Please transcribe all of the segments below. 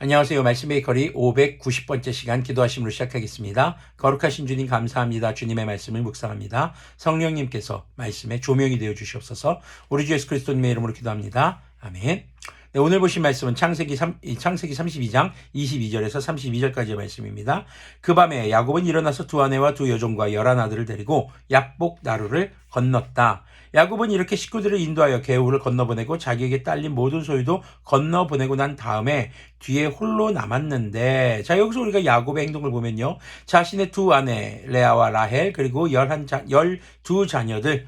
안녕하세요. 말씀 베이커리 590번째 시간 기도하심으로 시작하겠습니다. 거룩하신 주님 감사합니다. 주님의 말씀을 묵상합니다. 성령님께서 말씀에 조명이 되어 주시옵소서. 우리 주 예수 그리스도님의 이름으로 기도합니다. 아멘. 네, 오늘 보신 말씀은 창세기 32장 22절에서 32절까지의 말씀입니다. 그 밤에 야곱은 일어나서 두 아내와 두 여종과 11아들을 데리고 야복 나루를 건넜다. 야곱은 이렇게 식구들을 인도하여 개울을 건너보내고 자기에게 딸린 모든 소유도 건너보내고 난 다음에 뒤에 홀로 남았는데, 자, 여기서 우리가 야곱의 행동을 보면요, 자신의 두 아내 레아와 라헬 그리고 12자녀들,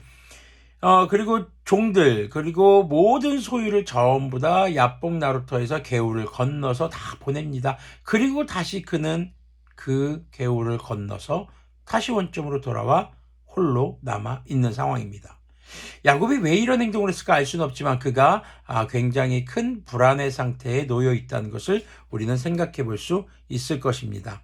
그리고 종들, 그리고 모든 소유를 전부 다 야복 나루터에서 개울을 건너서 다 보냅니다. 그리고 다시 그는 그 개울을 건너서 다시 원점으로 돌아와 홀로 남아 있는 상황입니다. 야곱이 왜 이런 행동을 했을까 알 수는 없지만 그가 굉장히 큰 불안의 상태에 놓여 있다는 것을 우리는 생각해 볼 수 있을 것입니다.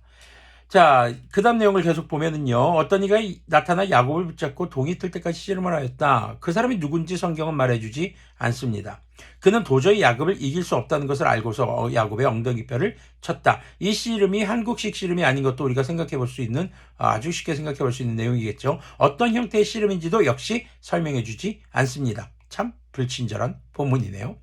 자, 그 다음 내용을 계속 보면은요, 어떤 이가 나타나 야곱을 붙잡고 동이 틀 때까지 씨름을 하였다. 그 사람이 누군지 성경은 말해주지 않습니다. 그는 도저히 야곱을 이길 수 없다는 것을 알고서 야곱의 엉덩이뼈를 쳤다. 이 씨름이 한국식 씨름이 아닌 것도 우리가 생각해 볼 수 있는, 아주 쉽게 생각해 볼 수 있는 내용이겠죠. 어떤 형태의 씨름인지도 역시 설명해 주지 않습니다. 참 불친절한 본문이네요.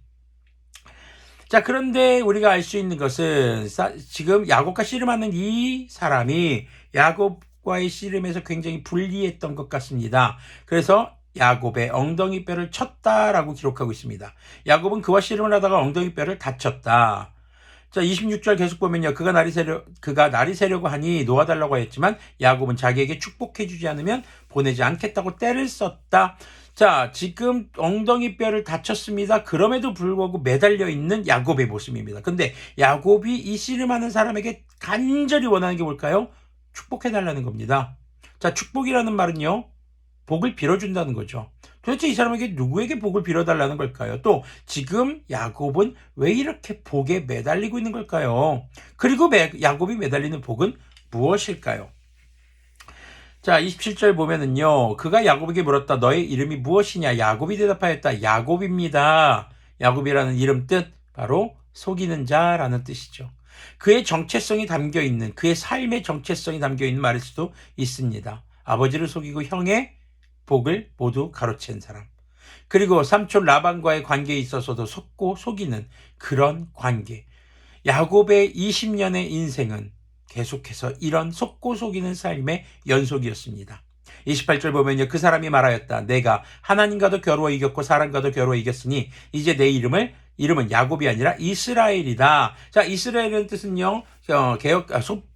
자, 그런데 우리가 알 수 있는 것은 지금 야곱과 씨름하는 이 사람이 야곱과의 씨름에서 굉장히 불리했던 것 같습니다. 그래서 야곱의 엉덩이뼈를 쳤다라고 기록하고 있습니다. 야곱은 그와 씨름을 하다가 엉덩이뼈를 다쳤다. 자, 26절 계속 보면요, 그가 날이 새려고 하니 놓아달라고 했지만 야곱은 자기에게 축복해주지 않으면 보내지 않겠다고 떼를 썼다. 자, 지금 엉덩이뼈를 다쳤습니다. 그럼에도 불구하고 매달려 있는 야곱의 모습입니다. 근데 야곱이 이 씨름하는 사람에게 간절히 원하는 게 뭘까요? 축복해달라는 겁니다. 자, 축복이라는 말은요, 복을 빌어준다는 거죠. 도대체 이 사람에게 누구에게 복을 빌어달라는 걸까요? 또 지금 야곱은 왜 이렇게 복에 매달리고 있는 걸까요? 그리고 야곱이 매달리는 복은 무엇일까요? 자, 27절 보면은요, 그가 야곱에게 물었다. 너의 이름이 무엇이냐? 야곱이 대답하였다. 야곱입니다. 야곱이라는 이름 뜻, 바로 속이는 자라는 뜻이죠. 그의 정체성이 담겨있는, 그의 삶의 정체성이 담겨있는 말일 수도 있습니다. 아버지를 속이고 형의 복을 모두 가로챈 사람. 그리고 삼촌 라반과의 관계에 있어서도 속고 속이는 그런 관계. 야곱의 20년의 인생은 계속해서 이런 속고 속이는 삶의 연속이었습니다. 28절 보면요, 그 사람이 말하였다. 내가 하나님과도 겨루어 이겼고 사람과도 겨루어 이겼으니 이제 내 이름은 야곱이 아니라 이스라엘이다. 자, 이스라엘이라는 뜻은요,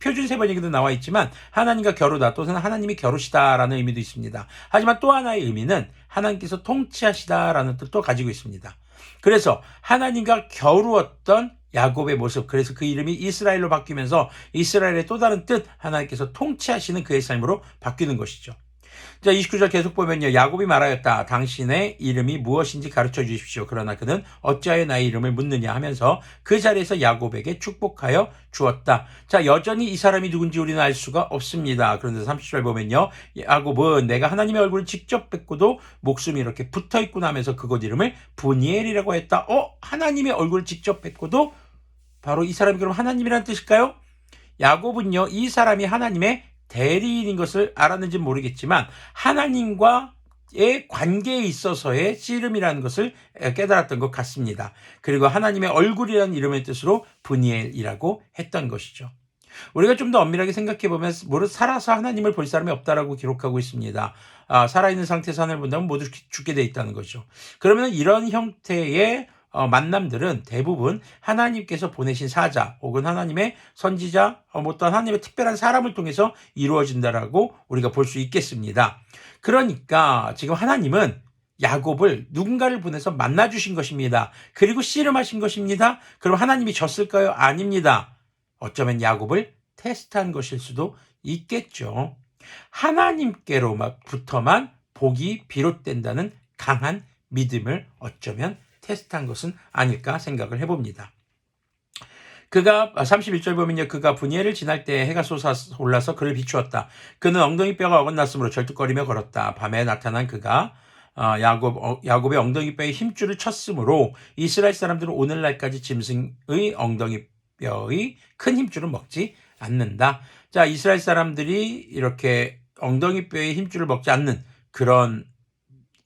표준 세번역에도 나와 있지만 하나님과 겨루다 또는 하나님이 겨루시다라는 의미도 있습니다. 하지만 또 하나의 의미는 하나님께서 통치하시다라는 뜻도 가지고 있습니다. 그래서 하나님과 겨루었던 야곱의 모습, 그래서 그 이름이 이스라엘로 바뀌면서 이스라엘의 또 다른 뜻, 하나님께서 통치하시는 그의 삶으로 바뀌는 것이죠. 자, 29절 계속 보면요, 야곱이 말하였다. 당신의 이름이 무엇인지 가르쳐 주십시오. 그러나 그는 어찌하여 나의 이름을 묻느냐 하면서 그 자리에서 야곱에게 축복하여 주었다. 자, 여전히 이 사람이 누군지 우리는 알 수가 없습니다. 그런데 30절 보면요, 야곱은 내가 하나님의 얼굴을 직접 뵙고도 목숨이 이렇게 붙어있구나 하면서 그곳 이름을 브니엘이라고 했다. 하나님의 얼굴을 직접 뵙고도, 바로 이 사람이 그럼 하나님이라는 뜻일까요? 야곱은요, 이 사람이 하나님의 대리인인 것을 알았는지 모르겠지만 하나님과의 관계에 있어서의 씨름이라는 것을 깨달았던 것 같습니다. 그리고 하나님의 얼굴이라는 이름의 뜻으로 브니엘이라고 했던 것이죠. 우리가 좀 더 엄밀하게 생각해보면 살아서 하나님을 볼 사람이 없다라고 기록하고 있습니다. 살아있는 상태에서 하나님을 본다면 모두 죽게 돼 있다는 거죠. 그러면 이런 형태의 만남들은 대부분 하나님께서 보내신 사자 혹은 하나님의 선지자, 어떤 하나님의 특별한 사람을 통해서 이루어진다라고 우리가 볼 수 있겠습니다. 그러니까 지금 하나님은 야곱을 누군가를 보내서 만나주신 것입니다. 그리고 씨름하신 것입니다. 그럼 하나님이 졌을까요? 아닙니다. 어쩌면 야곱을 테스트한 것일 수도 있겠죠. 하나님께로부터만 복이 비롯된다는 강한 믿음을 어쩌면 테스트한 것은 아닐까 생각을 해봅니다. 그가 31절 보면요, 그가 브니엘을 지날 때 해가 솟아올라서 그를 비추었다. 그는 엉덩이뼈가 어긋났으므로 절뚝거리며 걸었다. 밤에 나타난 그가 야곱의 엉덩이뼈에 힘줄을 쳤으므로 이스라엘 사람들은 오늘날까지 짐승의 엉덩이 뼈의 큰 힘줄은 먹지 않는다. 자, 이스라엘 사람들이 이렇게 엉덩이 뼈의 힘줄을 먹지 않는 그런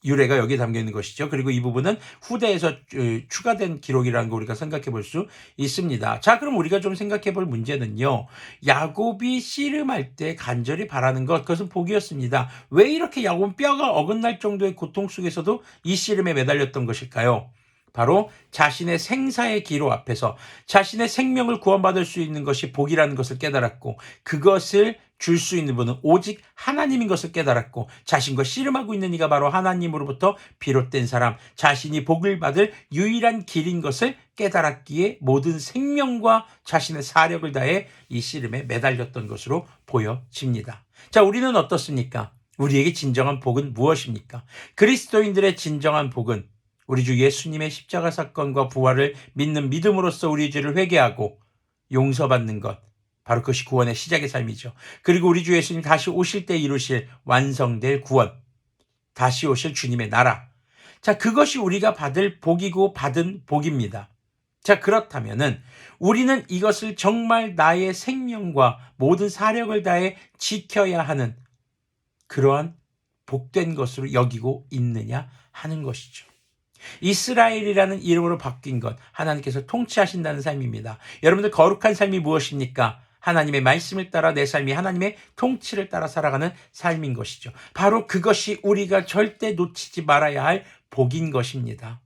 유래가 여기에 담겨 있는 것이죠. 그리고 이 부분은 후대에서 추가된 기록이라는 거 우리가 생각해 볼 수 있습니다. 자, 그럼 우리가 좀 생각해 볼 문제는요. 야곱이 씨름할 때 간절히 바라는 것, 그것은 복이었습니다. 왜 이렇게 야곱은 뼈가 어긋날 정도의 고통 속에서도 이 씨름에 매달렸던 것일까요? 바로 자신의 생사의 기로 앞에서 자신의 생명을 구원받을 수 있는 것이 복이라는 것을 깨달았고, 그것을 줄 수 있는 분은 오직 하나님인 것을 깨달았고, 자신과 씨름하고 있는 이가 바로 하나님으로부터 비롯된 사람, 자신이 복을 받을 유일한 길인 것을 깨달았기에 모든 생명과 자신의 사력을 다해 이 씨름에 매달렸던 것으로 보여집니다. 자, 우리는 어떻습니까? 우리에게 진정한 복은 무엇입니까? 그리스도인들의 진정한 복은 우리 주 예수님의 십자가 사건과 부활을 믿는 믿음으로써 우리의 죄를 회개하고 용서받는 것, 바로 그것이 구원의 시작의 삶이죠. 그리고 우리 주 예수님 다시 오실 때 이루실 완성될 구원, 다시 오실 주님의 나라. 자, 그것이 우리가 받을 복이고 받은 복입니다. 자, 그렇다면은 우리는 이것을 정말 나의 생명과 모든 사력을 다해 지켜야 하는 그러한 복된 것으로 여기고 있느냐 하는 것이죠. 이스라엘이라는 이름으로 바뀐 것, 하나님께서 통치하신다는 삶입니다. 여러분들, 거룩한 삶이 무엇입니까? 하나님의 말씀을 따라 내 삶이 하나님의 통치를 따라 살아가는 삶인 것이죠. 바로 그것이 우리가 절대 놓치지 말아야 할 복인 것입니다.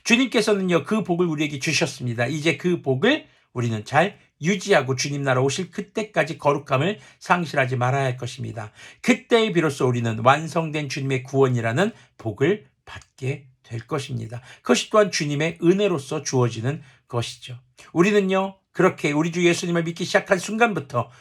주님께서는요, 그 복을 우리에게 주셨습니다. 이제 그 복을 우리는 잘 유지하고 주님 나라 오실 그때까지 거룩함을 상실하지 말아야 할 것입니다. 그때에 비로소 우리는 완성된 주님의 구원이라는 복을 받게 될 것입니다. 그것이 또한 주님의 은혜로서 주어지는 것이죠. 우리는요, 그렇게 우리 주 예수님을 믿기 시작한 순간부터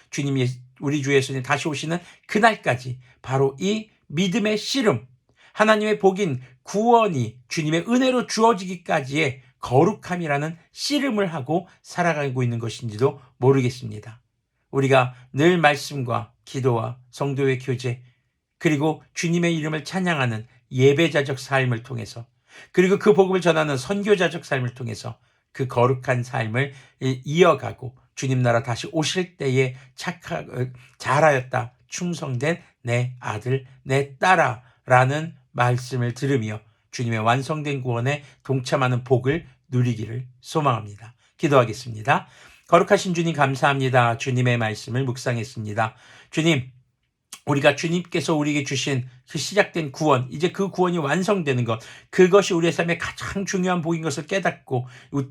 우리 주 예수님 다시 오시는 그날까지 바로 이 믿음의 씨름, 하나님의 복인 구원이 주님의 은혜로 주어지기까지의 거룩함이라는 씨름을 하고 살아가고 있는 것인지도 모르겠습니다. 우리가 늘 말씀과 기도와 성도의 교제, 그리고 주님의 이름을 찬양하는 예배자적 삶을 통해서, 그리고 그 복음을 전하는 선교자적 삶을 통해서 그 거룩한 삶을 이어가고 주님 나라 다시 오실 때에 잘하였다, 충성된 내 아들 내 딸아라는 말씀을 들으며 주님의 완성된 구원에 동참하는 복을 누리기를 소망합니다. 기도하겠습니다. 거룩하신 주님, 감사합니다. 주님의 말씀을 묵상했습니다. 주님, 우리가 주님께서 우리에게 주신 그 시작된 구원, 이제 그 구원이 완성되는 것, 그것이 우리의 삶의 가장 중요한 복인 것을 깨닫고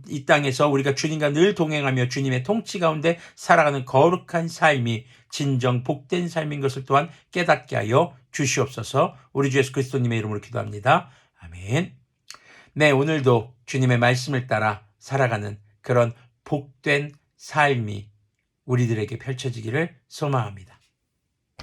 이 땅에서 우리가 주님과 늘 동행하며 주님의 통치 가운데 살아가는 거룩한 삶이 진정 복된 삶인 것을 또한 깨닫게 하여 주시옵소서. 우리 주 예수 그리스도님의 이름으로 기도합니다. 아멘. 네, 오늘도 주님의 말씀을 따라 살아가는 그런 복된 삶이 우리들에게 펼쳐지기를 소망합니다.